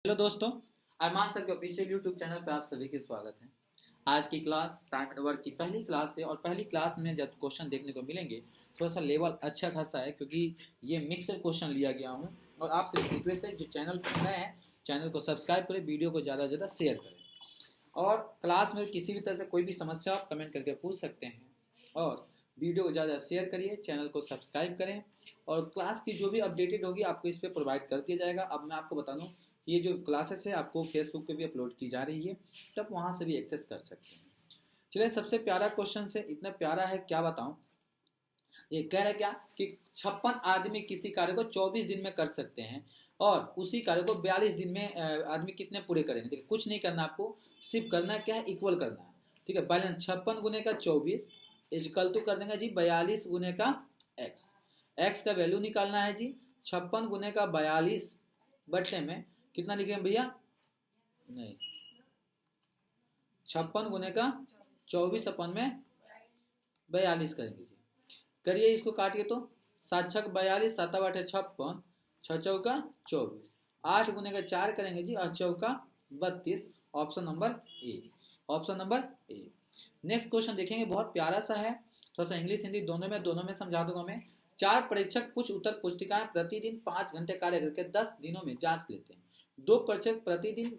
Hello दोस्तों, अरमान sir के official YouTube channel पर आप सभी के स्वागत है। आज की क्लास टाइम एंड वर्क की पहली क्लास है और पहली क्लास में जब क्वेश्चन देखने को मिलेंगे थोड़ा सा लेवल अच्छा खासा है, क्योंकि ये मिक्सर क्वेश्चन लिया गया हूँ। और आपसे रिक्वेस्ट है, जो चैनल पर नए हैं चैनल को सब्सक्राइब करें, वीडियो को ज़्यादा से ज़्यादा शेयर करें। और क्लास में किसी भी तरह से कोई भी समस्या आप कमेंट करके पूछ सकते हैं। और वीडियो को ज़्यादा शेयर करिए, चैनल को सब्सक्राइब करें। और क्लास की जो भी अपडेटेड होगी आपको इस पर प्रोवाइड कर दिया जाएगा। अब मैं आपको बता दूं, ये जो क्लासेस है आपको फेसबुक पे भी अपलोड की जा रही है, तब वहाँ से भी एक्सेस कर सकते हैं। चलिए, सबसे प्यारा क्वेश्चन से, इतना प्यारा है क्या बताऊं। ये कह रहे क्या कि 56 आदमी किसी कार्य को 24 दिन में कर सकते हैं और उसी कार्य को 42 दिन में आदमी कितने पूरे करेंगे। ठीक है, कुछ नहीं करना आपको, सिर्फ करना क्या है, इक्वल करना है। ठीक है, बैलेंस 56 गुने का 24 इजकल टू कर देंगे जी 42 गुने का एक्स। एक्स का वैल्यू निकालना है जी, 56 गुने का 42 बटने में कितना लिखेंगे भैया, नहीं 56 गुने का 24 अपन में 42 करेंगे जी। करिए, इसको काटिए तो 7 छक 42, 7 आठे 56, 6 चौका 24, 8 गुने का 4 करेंगे जी, 8 चौका 32। Option number A, option number A. Next question देखेंगे, बहुत प्यारा सा है। थोड़ा सा इंग्लिश हिंदी दोनों में समझा दूंगा मैं। 4 परीक्षक कुछ उत्तर पुस्तिकाएं प्रतिदिन 5 घंटे कार्य करके 10 दिनों में जांच लेते हैं। 2 परीक्षक प्रतिदिन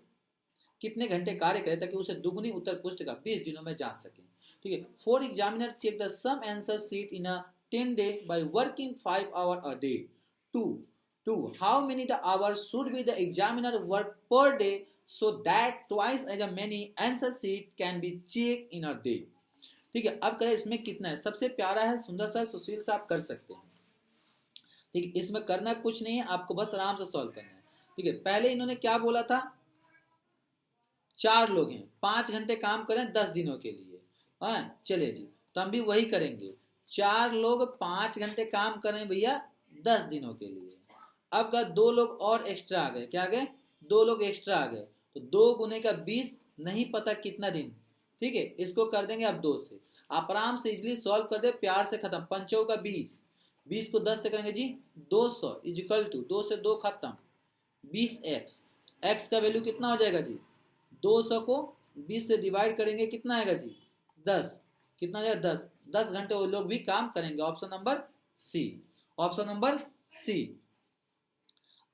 कितने घंटे कार्य करें ताकि उसे दुगनी उत्तर पुस्तिका 20 दिनों में जांच सकें। ठीक है, 4 examiner check the some answer sheet in a 10 day by working 5 hours a day. 2. How many the hours should be the examiner work per day so that twice as many answer sheet can be checked in a day. ठीक है, अब करें इसमें कितना है। सबसे प्यारा है, सुंदर सा, सुशील सा, आप कर सकते हैं। ठीक है, इसमें करना कुछ नहीं है, आपको बस आराम से सॉल्व करना है। ठीक है, पहले इन्होंने क्या बोला था, 4 लोग हैं, 5 घंटे काम करें 10 दिनों के लिए। हाँ चलिए जी, तो हम भी वही करेंगे। 4 लोग 5 घंटे काम करें भैया 10 दिनों के लिए। अब का 2 लोग और एक्स्ट्रा आ गए, क्या आ गए, 2 लोग एक्स्ट्रा आ गए, तो 2 गुने का 20, नहीं पता कितना दिन। ठीक है, इसको कर देंगे अब 2 से। आप आराम से इजिली सॉल्व कर दे, प्यार से खत्म। 5 का 20, 20 को 10 से करेंगे जी 200 इजिकल टू 2 से 2 खत्म 20 एक्स। एक्स का वैल्यू कितना हो जाएगा जी, 200 को 20 से डिवाइड करेंगे, कितना आएगा जी 10। कितना आ जाएगा 10। 10 घंटे वो लोग भी काम करेंगे। Option number C, option number C.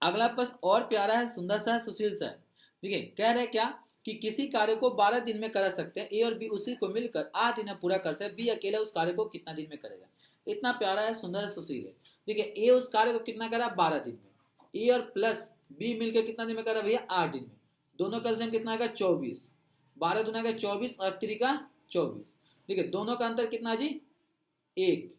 अगला प्रश्न और प्यारा है, सुंदर सा है, सुशील सा है। ठीक है, कह रहे क्या कि किसी कार्य को 12 दिन में करा सकते हैं, ए और बी उसी को मिलकर 8 दिन में पूरा कर सकते हैं, बी अकेला उस कार्य को कितना दिन में करेगा। इतना प्यारा है, सुंदर है, सुशील है। ठीक है, ए उस कार्य को कितना करा 12 दिन में, ए और प्लस बी मिलकर कितना दिन में करा भैया 8 दिन में। दोनों का एलसीएम कितना आएगा 24, 12 दूना का 24 और 3 का 24। ठीक है, दोनों का अंतर कितना जी, एक,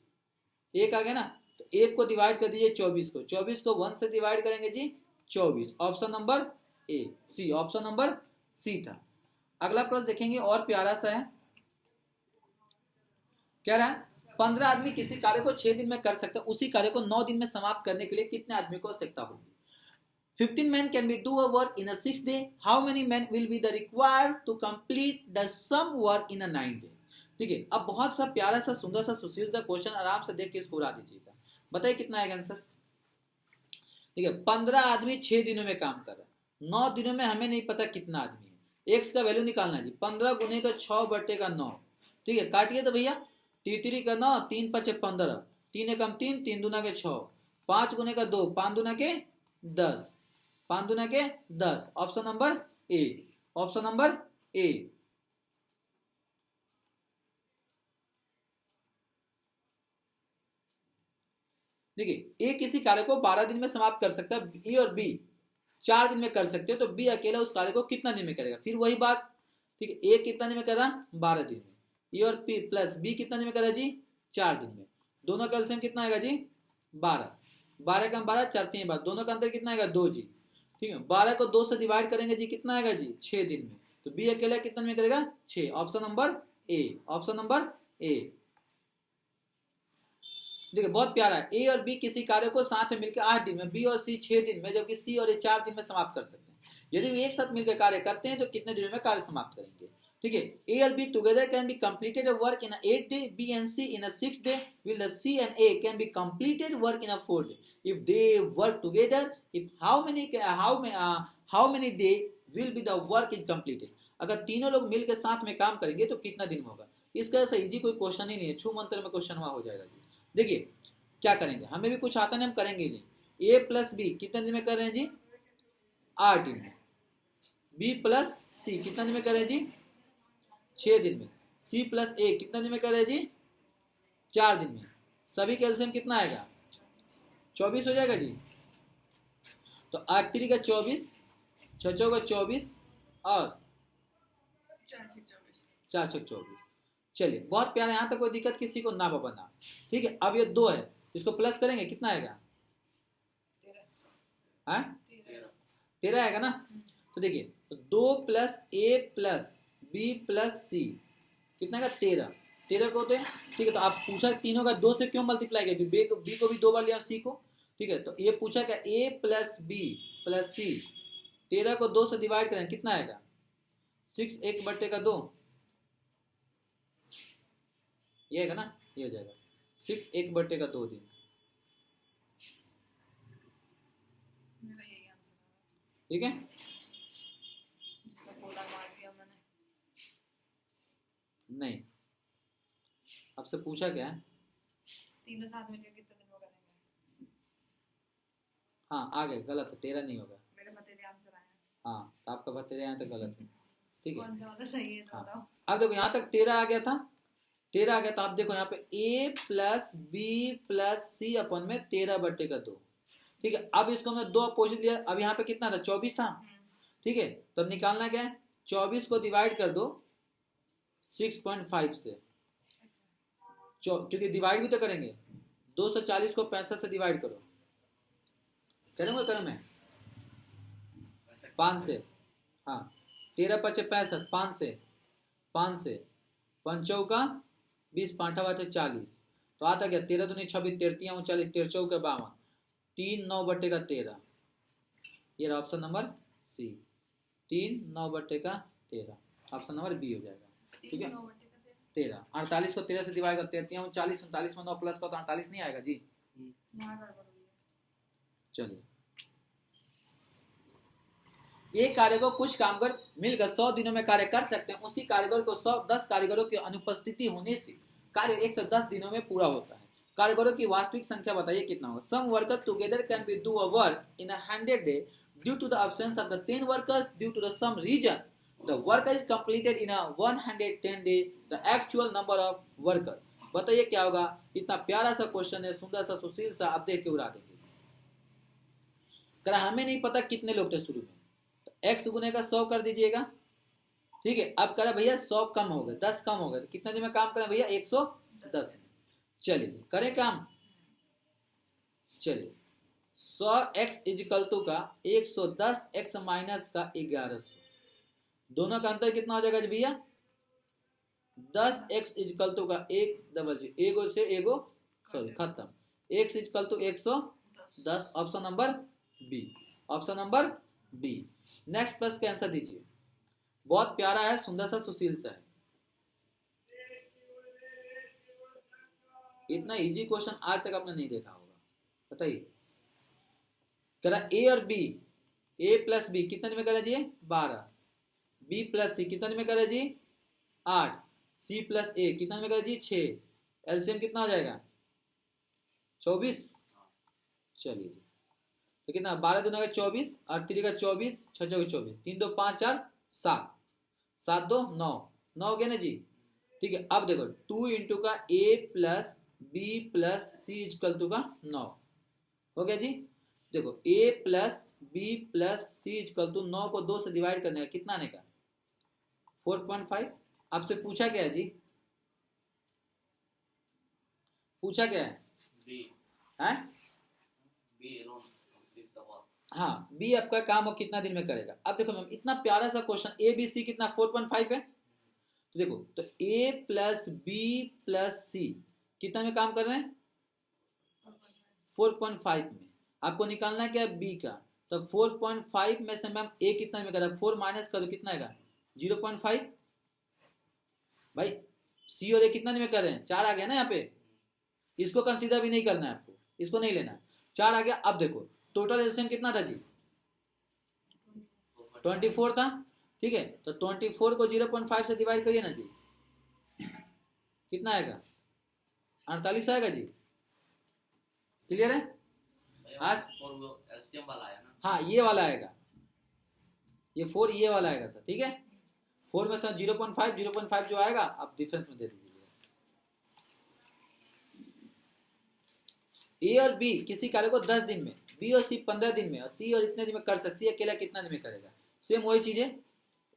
एक आ गया ना। तो एक को डिवाइड कर दीजिए 24 को, 24 को 1 से डिवाइड करेंगे जी 24। Option number A, C, option number C था। अगला प्रश्न देखेंगे, और प्यारा सा है। कह रहा है 15 आदमी किसी कार्य को 6 दिन में कर सकते हैं, उसी कार्य को 9 दिन में समाप्त करने के लिए कितने आदमी को आवश्यकता होगी। 15 men can be do a work in a 6 day. How many men will be the required to complete the sum work in a 9 day? ठीक है, अब बहुत सा प्यारा सा, सुंदर सा, सुशील सा क्वेश्चन, आराम से देख के इसको उड़ा दीजिएगा। बताइए कितना आएगा आंसर। ठीक है, 15 आदमी 6 दिनों में काम कर रहा है, 9 दिनों में हमें नहीं पता कितना आदमी है। एक्स का वैल्यू निकालना है जी, 15 गुने का 6 बटे का 9। ठीक है, काटिए तो भैया, 3 का 9, 3 5 15, 3 एकम 3, 3 दूना के 6, 5 गुने का 2, 5 दूना के 10, 5 दूना के 10। Option number A, option number ए। देखिए, ए किसी कार्य को 12 दिन में समाप्त कर सकता है, ए और बी 4 दिन में कर सकते हो, तो बी अकेला उस कार्य को कितना दिन में करेगा। फिर वही बात, ठीक है, ए कितना दिन में करा 12 दिन में, ए और पी प्लस बी कितना दिन में करा जी 4 दिन में। दोनों का एलसीएम कितना आएगा जी 12, 12 का 12, 4 3 12, दोनों का अंतर कितना आएगा 2 जी। ठीक है, 12 को 2 से डिवाइड करेंगे जी, कितना आएगा जी 6 दिन में, तो बी अकेला कितना में करेगा 6। Option number A, option number ए। देखिए, बहुत प्यारा है, ए और बी किसी कार्य को साथ में मिलकर 8 दिन में, बी और सी 6 दिन में, जबकि सी और ए 4 दिन में समाप्त कर सकते हैं। यदि वे एक साथ मिलकर कार्य करते हैं तो कितने दिनों में कार्य समाप्त करेंगे। ठीक है, ए और B together can be completed work in 8 day, B and C in 6 day, while the C and A can be completed work in a 4 day if they work together. If how many how many day will be the work is completed. अगर तीनों लोग मिलकर साथ में काम करेंगे तो कितना दिन में होगा। इसका ऐसा इजी कोई क्वेश्चन ही नहीं है, छू मंत्र में क्वेश्चन वहां हो जाएगा जी। देखिए क्या करेंगे, हमें भी कुछ आता नहीं, हम करेंगे नहीं। ए प्लस बी कितने दिन में कर रहे हैं जी, 8 दिन में। बी प्लस सी कितना दिन में कर रहे हैं जी, 6 दिन में। सी प्लस ए कितना दिन में कर रहे हैं जी, 4 दिन में। सभी कैल्शियम कितना आएगा, 24 हो जाएगा जी। तो 8 3 का 24, 6 4 का 24 और 4 6 24। चलिए बहुत प्यारा, यहां तक कोई दिक्कत किसी को ना बना। ठीक है, अब ये 2 है, इसको प्लस करेंगे कितना आएगा, 13 आएगा ना। तो देखिए तो 2 प्लस ए प्लस बी प्लस सी कितना का 13, 13 को होते हैं। ठीक है, तो आप पूछा तीनों का 2 से क्यों मल्टीप्लाई किया, बी को भी 2 बार लिया सी को। ठीक है, तो ये पूछा क्या ए प्लस बी प्लस सी, 13 को 2 से डिवाइड करें कितना आएगा, 6 1/2, ये आएगा ना, ये हो जाएगा 6 1/2 दिन। ठीक है, नहीं आपसे पूछा क्या है, तीनों साथ मिलकर कितने दिन में करेंगे। हाँ आ गए, गलत है, 13 नहीं होगा। मेरे भतीजे आंसर आया। हाँ तो आपका भतीजा यहाँ तक गलत है। ठीक है, कौन सा वाला सही है तो बताओ। अब देखो यहाँ तक 13 आ गया था, 13 आ गया था। आप देखो यहाँ पे a प्लस बी प्लस सी अपन में 13/2। ठीक है, अब इसको हमने 2 अपोजिट लिया। अब यहाँ पे कितना था, 24 था। ठीक है, तो अब निकालना क्या है, 24 को डिवाइड कर दो 6.5 से, क्योंकि डिवाइड भी तो करेंगे। 240 को 65 से डिवाइड करो, करूँगा करूँ मैं 5 से, हाँ 13 5 65, 5 से 5 चौका 20 5 40, तो आता गया 13 दूनी 26 13 39 13 चौका 52, 3 9/13। ये रहा option number C, 3 9/13, option number B हो जाएगा। ठीक है, 13, 48 को 13 से डिवाइड करते हैं 39 39 में 9 प्लस का तो 48 नहीं आएगा जी। चलिए, एक कार्य को कुछ कामगार मिलकर 100 दिनों में कार्य कर सकते हैं, उसी कारीगर को 10 कारीगरों की अनुपस्थिति होने से कार्य 110 दिनों में पूरा होता है। कारीगरों की वास्तविक संख्या बताइए कितना होगा। Some worker together can be do a work in 100 day due to the absence of the 10 workers due to the some reason the work is completed in a 110 day the actual number of worker। बताइए क्या होगा। इतना प्यारा सा question है, सुंदर सा सुशील सा, आप देख के उड़ा देंगे। करा हमें नहीं पता कितने लोग थे शुरू में, x गुने का 100 कर दीजिएगा। ठीक है, अब करा भैया 100 कम हो गए, 10 कम हो गए, तो कितने दिन में काम करें भैया, 110 में। चलिए करें काम। चलिए 100x इजिकल टू का 110x माइनस का 1100, दोनों का अंतर कितना हो जाएगा जी भैया, 10x इजिकल टू का 1 डबल जी, एगो से एगो सॉरी खत्म, x equal to 110, option number B, option number B. Next प्रश्न का आंसर दीजिए, बहुत प्यारा है, सुंदर सा, सुशील सा है। इतना इजी क्वेश्चन आज तक आपने नहीं देखा होगा, बताइए। करा ए और बी, ए प्लस बी कितने दिन में करा जी, 12, बी प्लस सी कितने दिन में करा जी, 8, सी प्लस ए कितने दिन में करा जी, 6, एलसीएम कितना हो जाएगा, 24। चलिए जी, तो कितना 12 दूना का 24, 8 3 का 24, 6 4 का 24, 3 2 5 4 7, 7 2 9, 9 हो गया ना जी। ठीक है, अब देखो 2 इंटू का a plus B plus C equal to का 9 हो गया जी। देखो a plus B plus C equal to 9 को 2 से डिवाइड करने का कितना आने का, 4.5। आपसे पूछा क्या है जी, पूछा क्या है, हाँ बी आपका काम वो कितना दिन में करेगा। अब देखो मैम इतना प्यारा सा क्वेश्चन, ए बी सी कितना 4.5 है, तो देखो तो ए प्लस बी प्लस सी कितना में काम कर रहे हैं, 4.5 में। आपको निकालना क्या है बी का, तो 4.5 में से मैम ए कितना में कर रहा है, 4 माइनस करो कितना आएगा, 0.5। भाई सी और ए कितना में कर रहे हैं, 4 आ गया ना यहाँ पे, इसको कंसीडर भी नहीं करना है आपको, इसको नहीं लेना, 4 आ गया। अब देखो टोटल एलसीएम कितना था जी, 24 था, ठीक है। तो 24 को 0.5 से डिवाइड करिए ना जी, कितना आएगा? 48 आएगा जी। क्लियर है आज? और वो एलसीएम वाला आया ना। हाँ ये वाला आएगा, ये 4 ये वाला आएगा सर, ठीक है। 4 में सर 0.5 जो आएगा आप डिफरेंस में दे दीजिए। ए और बी किसी कार्य को 10 दिन में, बी और सी 15 दिन में, और सी और इतने दिन में कर सकते, सी अकेला कितना दिन में करेगा? सेम वही चीज है,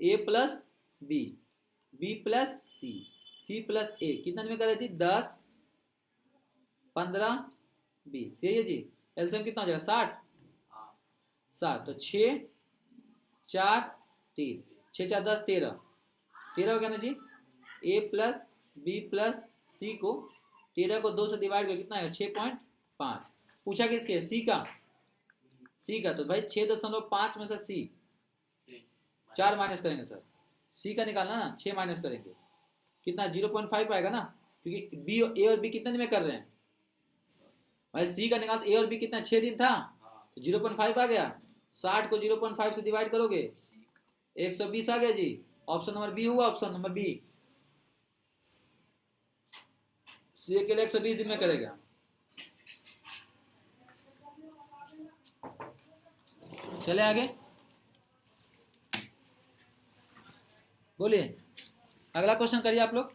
ए प्लस बी, बी प्लस सी, सी प्लस ए, कितना दिन में करेगा जी? 10, 15, 20, यही है जी। एलसीएम कितना हो जाएगा? 60, 60, तो 6, 4, 3, 6, 4, 10, 13, 13 हो गया ना जी। ए प्लस बी प्लस सी को 13 को 2 से डिवाइड कर कितना आएगा? 6.5। पूछा किसके? सी का, सी का। तो भाई 6.5 में से सी 4 माइनस करेंगे सर, सी का निकालना ना, 6 माइनस करेंगे कितना? 0.5 आएगा ना, क्योंकि बी ए और बी कितने दिन में कर रहे हैं भाई? सी का निकाल, ए और बी कितना? 6 दिन था, तो 0.5 आ गया। 60 को 0.5 से डिवाइड करोगे 120 आ गया जी। ऑप्शन नंबर बी हुआ, ऑप्शन नंबर बी। सी के लिए 120 दिन में करेगा। चले आगे, बोलिए अगला क्वेश्चन करिए आप लोग,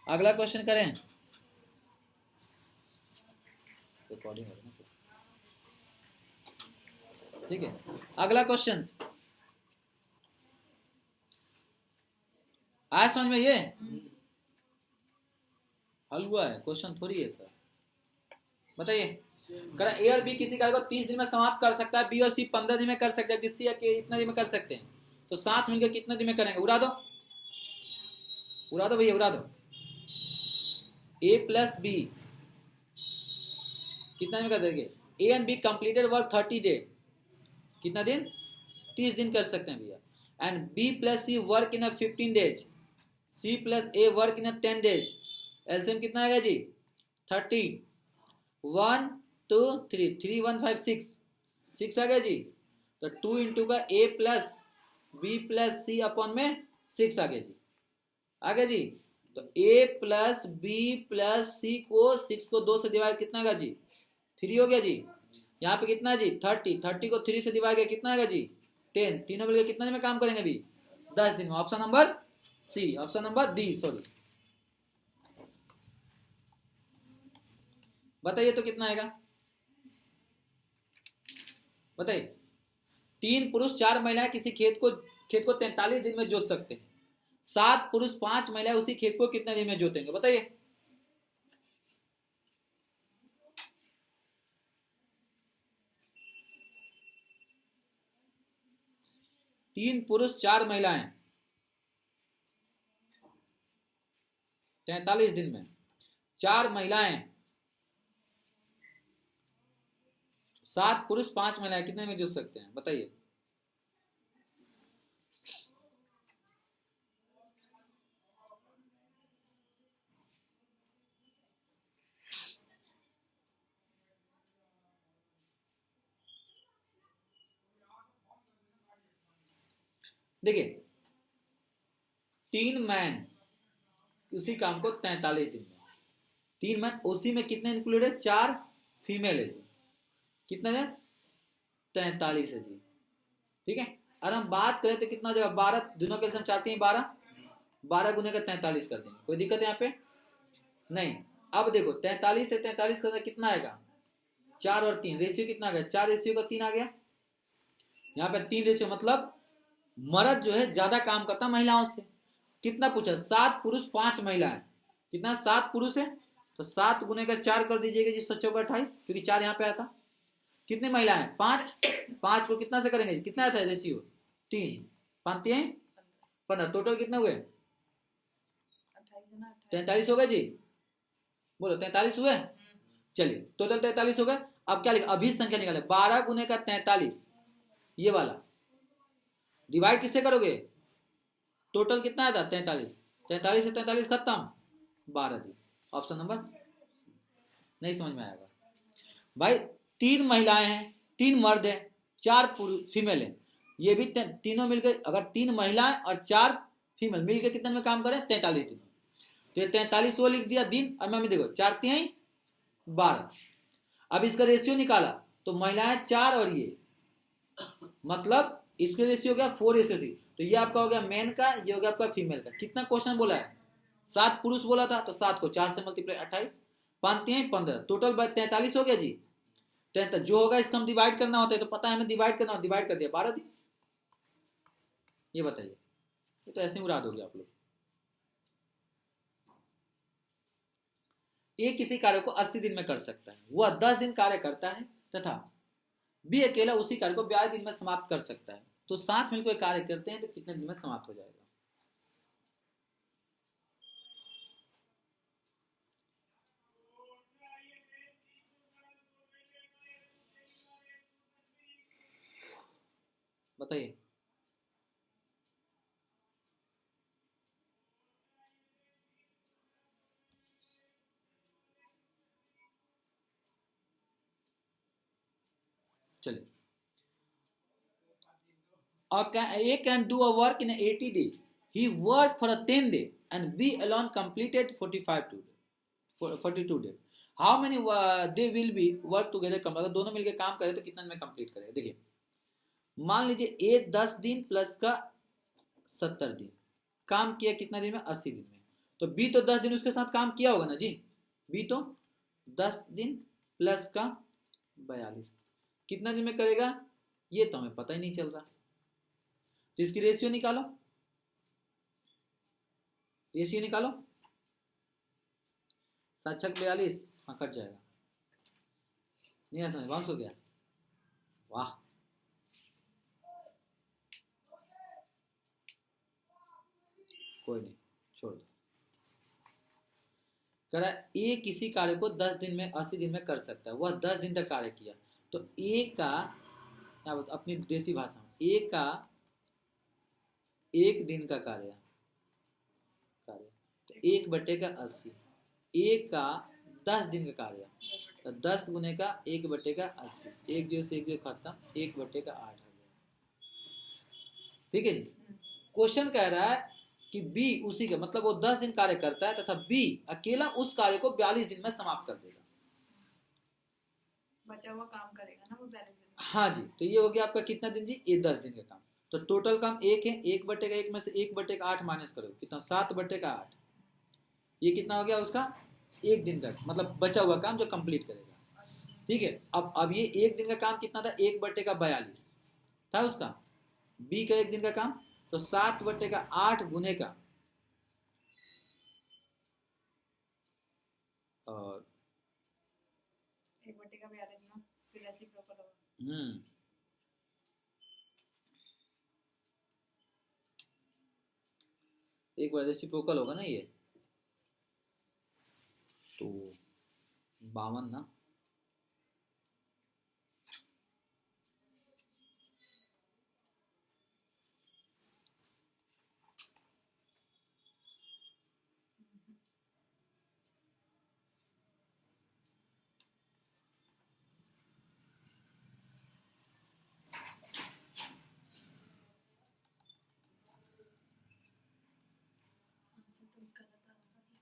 अगला क्वेश्चन करें। रिकॉर्डिंग हो रही है, ठीक है। अगला क्वेश्चन आया समझ में? ये हल हुआ है, क्वेश्चन थोड़ी है सर। बताइए, करा ए और बी किसी कार्य को 30 दिन में समाप्त कर सकता है, बी और सी 15 दिन में कर सकते हैं, बी सी के इतना दिन में कर सकते हैं, तो साथ मिलकर कितने दिन में करेंगे? उड़ा दो, उड़ा दो भैया, उड़ा दो। ए प्लस बी कितना दिन में कर देंगे? A and B completed work 30 day, कितना दिन? 30 दिन कर सकते हैं भैया। And B plus C work in 15 days, C plus A work in 10 days. LCM कितना आएगा जी? 30, 1, 2, 3, 3, 1, 5, 6, 6 आ गया जी। तो 2 इंटू का ए प्लस बी प्लस सी अपॉन में 6 आ गया जी, आ गया जी। तो ए प्लस बी प्लस सी को 6 को 2 से डिवाइड कितना आएगा जी? 3 हो गया जी। यहाँ पे कितना है जी? 30, 30 को 3 से डिवाइड किया कितना आएगा जी? 10, तीनों मिलकर कितना दिन में काम करेंगे अभी? 10 दिन में। Option number C, option number D, sorry. बताइए तो कितना आएगा? बताइए, 3 पुरुष 4 महिलाएं किसी खेत को 43 दिन में जोत सकते हैं, 7 पुरुष 5 महिलाएं उसी खेत को कितने दिन में जोतेंगे? बताइए। तीन पुरुष 4 महिलाएं 43 दिन में, 4 महिलाएं, 7 पुरुष 5 महिलाएं कितने में जुट सकते हैं? बताइए। देखिए, 3 मैन उसी काम को 43 दिन में, 3 मैन, उसी में कितने इंक्लूड है? 4 फीमेल है जी। कितना है? 43 है जी, ठीक है। अगर हम बात करें तो कितना हो जाएगा? 12, दोनों के लिए हम चाहते हैं 12, 12 गुने का 43 कर देंगे, कोई दिक्कत है यहाँ पे? नहीं। अब देखो 43 से 43 करना कितना आएगा? 4 और 3, रेशियो कितना आ गया? 4 रेशियो का 3 आ गया। यहाँ पे 3 रेशियो, मतलब मर्द जो है ज्यादा काम करता महिलाओं से। कितना पूछा? 7 पुरुष 5 महिलाएं, कितना? 7 पुरुष है, तो 7 गुने का 4 कर दीजिएगा जी, 7 चौका 28, क्योंकि 4 यहाँ पे आया था। कितने महिलाएं? 5, 5 को कितना से करेंगे? कितना आता है रेशियो? 3, 5, 3, 15, टोटल कितने हुए? 43 हो गए जी, बोलो 43 हुए। चलिए टोटल 43 हो गए। अब क्या लिखा? अभी संख्या निकाले, 12 गुने का 43, ये वाला डिवाइड किससे करोगे? टोटल कितना आया था? 43, 43 से 43 खत्म, 12 दी। ऑप्शन नंबर नहीं समझ में आएगा भाई। 3 महिलाएं हैं, 3 मर्द है 4 फीमेल है, ये भी तीनों मिलकर, अगर 3 महिलाएं और 4 फीमेल मिलकर कितने में काम करें 43 दिन, तो ये 43 वो लिख दिया दिन, और मैं देखो 4 तिहाई 12। अब इसका रेशियो निकाला तो महिलाएं 4 और ये, मतलब इसके रेशियो हो गया 4:3, तो ये आपका हो गया मेन का, ये हो गया आपका फीमेल का। कितना क्वेश्चन बोला है 7 पुरुष बोला था, तो 7 को 4 से मल्टीप्लाई 28, 5 तिहाई 15, टोटल 43 हो गया जी। जो होगा इसका हम डिवाइड करना होता है, तो पता है हमें डिवाइड करना, डिवाइड कर दिया 12 दिन। ये बताइए, ये तो ऐसे ही उड़ा दोगे आप लोग। ए किसी कार्य को 80 दिन में कर सकता है, वह 10 दिन कार्य करता है, तथा बी अकेला उसी कार्य को 42 दिन में समाप्त कर सकता है, तो साथ मिलकर कार्य करते हैं तो कितने दिन में समाप्त हो जाएगा। बताइए। चलिए, A can do a work in 80 days. He worked for a 10 day and B alone completed 42 days. How many day will be work together? अगर दोनों मिलकर काम करें तो कितना में कंप्लीट करें। देखिए, मान लीजिए A 10 दिन प्लस का 70 दिन काम किया, कितना दिन में 80 दिन में, तो B तो 10 दिन उसके साथ काम किया होगा ना जी। B तो 10 दिन प्लस का 42 कितना दिन में करेगा, ये तो हमें पता ही नहीं चल रहा, तो इसकी रेशियो निकालो, रेशियो निकालो। 7 छक 42, हाँ कट जाएगा, नहीं है समझ, बाउंस हो गया, वाह। कोई नहीं, छोड़ दो। कह रहा है ए किसी कार्य को 10 दिन में 80 दिन में कर सकता है, वह 10 दिन तक कार्य किया, तो ए का अपनी देसी भाषा में ए का 1 दिन का कार्य तो 1/80, ए का 10 दिन का कार्य तो 10 गुने का 1/80, 1 0 से 1 0 खत्म, 1/8 आ गया। ठीक है जी। क्वेश्चन कह रहा है कि बी उसी का, मतलब वो 10 दिन कार्य करता है तथा बी अकेला उस कार्य को 42 दिन में समाप्त कर देगा। बचा हुआ काम करेगा ना वो 42 दिन। हाँ जी, तो ये हो गया आपका कितना दिन जी, ये 10 दिन का काम। तो टोटल काम 1 है, 1/1 में से 1/8 माइनस करो, कितना 7/8, ये कितना हो गया उसका 1 दिन का, मतलब बचा हुआ काम जो कंप्लीट करेगा। ठीक है, अब ये 1 दिन का काम कितना था, 1/42 था उसका, बी का 1 दिन का काम, तो 7/8 गुने का और 1/42 ना, फिर ऐसे ही प्रॉपर होगा। एक बार रेसिप्रोकल होगा ना ये, तो 52 ना,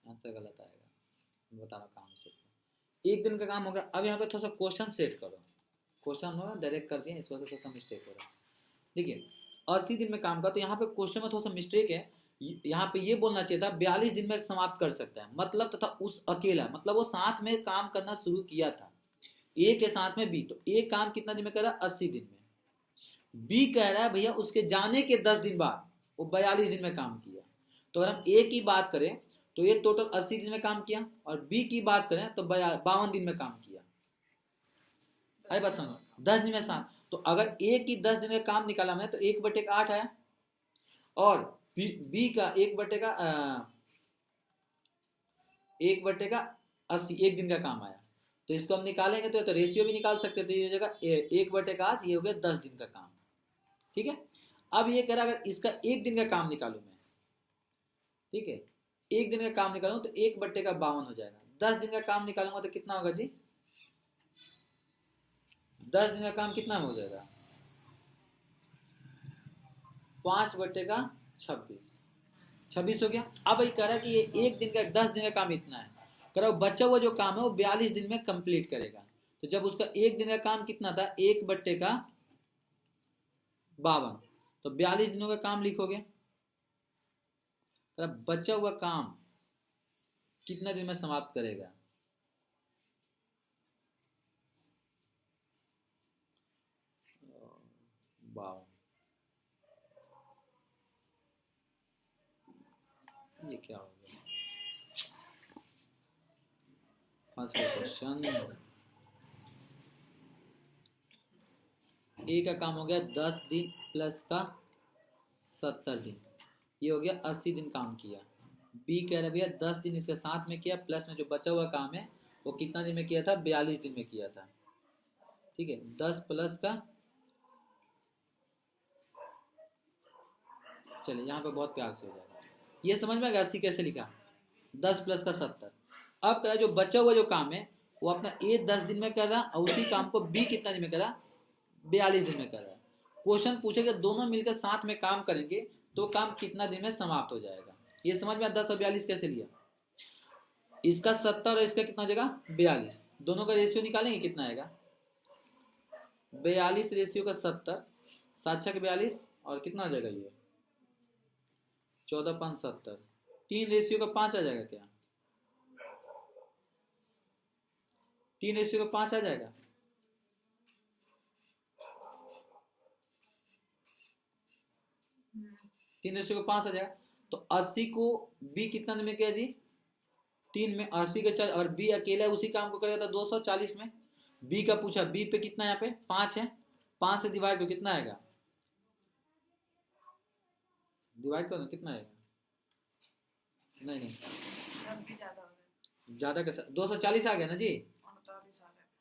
आंसर गलत आएगा, बता रहा काम से। 1 दिन का काम होगा। अब यहाँ पे थोड़ा सा क्वेश्चन सेट करो, क्वेश्चन हो डायरेक्ट कर दिया, इस वजह से थोड़ा सा मिस्टेक हो रहा है। देखिए 80 दिन में काम का, तो यहाँ पे क्वेश्चन में थोड़ा सा मिस्टेक है, यहाँ पे ये बोलना चाहिए था 42 दिन में समाप्त कर सकता है, मतलब तथा उस अकेला, मतलब वो साथ में काम करना शुरू किया था ए के साथ में बी, तो ए काम कितना दिन में कर रहा है 80 दिन में, बी कह रहा है भैया उसके जाने के 10 दिन बाद वो 42 दिन में काम किया। तो अगर हम ए की बात करें तो ये टोटल 80 दिन में काम किया, और बी की बात करें तो 52 दिन में काम किया। अरे बात समझो, 10 दिन में 7, तो अगर ए की 10 दिन का काम निकाला मैंने तो 1/8 आया, और बी का 1/80 1 दिन का काम आया, तो इसको हम निकालेंगे तो रेशियो भी निकाल सकते थे, ये जगह 1/8, ये हो गया 10 दिन का काम। ठीक है, अब ये कह रहा अगर इसका 1 दिन का काम निकालू मैं, ठीक है 1 दिन का काम निकालूं तो 1/52 हो जाएगा, 10 दिन का काम निकालूंगा तो कितना होगा जी, 10 दिन का काम कितना में हो जाएगा? 5/26, 26 हो गया। अब ये कह रहा है कि ये एक दिन का 10 दिन का काम इतना है, कह रहा बचा हुआ जो काम है वो 42 दिन में कंप्लीट करेगा। तो जब उसका एक दिन का काम कितना था 1/52, तो 42 दिनों का काम लिखोगे। बचा हुआ काम कितना दिन में समाप्त करेगा? वाह, ये क्या हो गया? फर्स्ट क्वेश्चन, ए का काम हो गया 10 दिन प्लस का 70 दिन, ये हो गया 80 दिन काम किया। बी कह रहा भैया 10 दिन इसके साथ में किया, प्लस में जो बचा हुआ काम है वो कितना दिन में किया था? 42 दिन में किया था। ठीक है, 10 प्लस का, चलिए यहाँ पे बहुत प्यार से हो जाएगा, ये समझ में आ गया 80 कैसे लिखा? 10 प्लस का 70। अब कह रहा जो बचा हुआ जो काम है वो अपना ए 10 दिन में कर रहा और उसी काम को बी कितना दिन में कर रहा? 42 दिन में कर रहा है। क्वेश्चन पूछेगा दोनों मिलकर साथ में काम करेंगे तो काम कितना दिन में समाप्त हो जाएगा। ये समझ में 10 और 42 कैसे लिया? इसका 70 और इसका कितना हो जाएगा? 42, दोनों का रेशियो निकालेंगे कितना आएगा? 42 रेशियो का 70, 7×6 42 और कितना आ जाएगा ये? 14×5 = 70। 3 रेशियो का 5 आ जाएगा क्या? 3 रेशियो का 5 आ जाएगा? तीन रेशियो का 5 आ जाएगा। तो 80 को बी कितना दिन में किया जी? 3 में 80 का 4, और बी अकेला उसी काम को करेगा तो 240 में। बी का पूछा, बी पे कितना यहाँ पे 5 है, 5 से डिवाइड तो कितना आएगा? डिवाइड करो कितना आएगा? नहीं ज्यादा कैसा? 240 आ गया ना जी,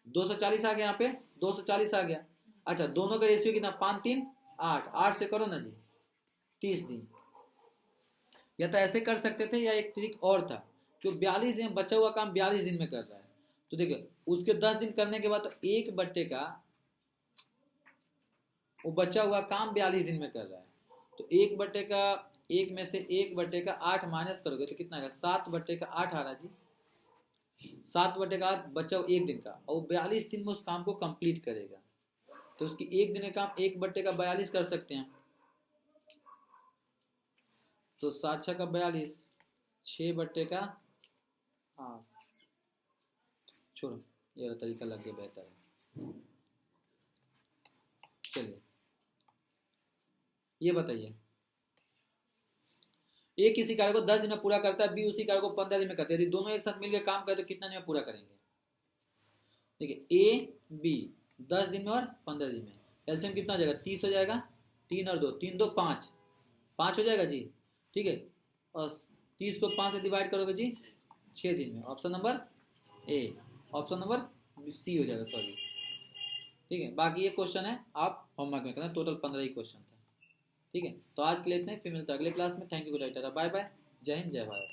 240 आ गया यहाँ पे, 240 आ गया। अच्छा दोनों का रेशियो कितना? 5 3 8, 8 से करो ना जी 30 दिन। या तो ऐसे कर सकते थे या एक ट्रिक और था, जो 42 दिन बचा हुआ काम 42 दिन में कर रहा है, तो देखिए उसके 10 दिन करने के बाद तो 1/, वो बचा हुआ काम 42 दिन में कर रहा है, तो 1/1 में से 1/8 माइनस करोगे तो कितना आएगा? 7/8 आ रहा जी। 7/8 बचा हुआ एक दिन का, और 42 दिन में उस काम को कंप्लीट करेगा, तो उसकी एक दिन का काम 1/42 कर सकते हैं। तो 7×6 = 42, 6/8, छोड़ो ये तरीका लग गया बेहतर है। चलिए ये बताइए, ए किसी कार्य को 10 दिन में पूरा करता है, बी उसी कार्य को 15 दिन में करते हैं, यदि दोनों एक साथ मिलकर काम करें तो कितना दिन में पूरा करेंगे? देखिए ए बी 10 दिन में और 15 दिन में, एलसीएम कितना हो जाएगा? 30 हो जाएगा। 3 और 2, 3 2 5, 5 हो जाएगा जी। ठीक है, और 30 को 5 से डिवाइड करोगे जी 6 दिन में। Option number A, option number C हो जाएगा, सॉरी। ठीक है, बाकी ये क्वेश्चन है आप होमवर्क में करना, टोटल 15 ही क्वेश्चन था। ठीक है, तो आज के लिए इतने, फिर मिलता है अगले क्लास में। Thank you, good night, bye bye, जय हिंद, जय भारत।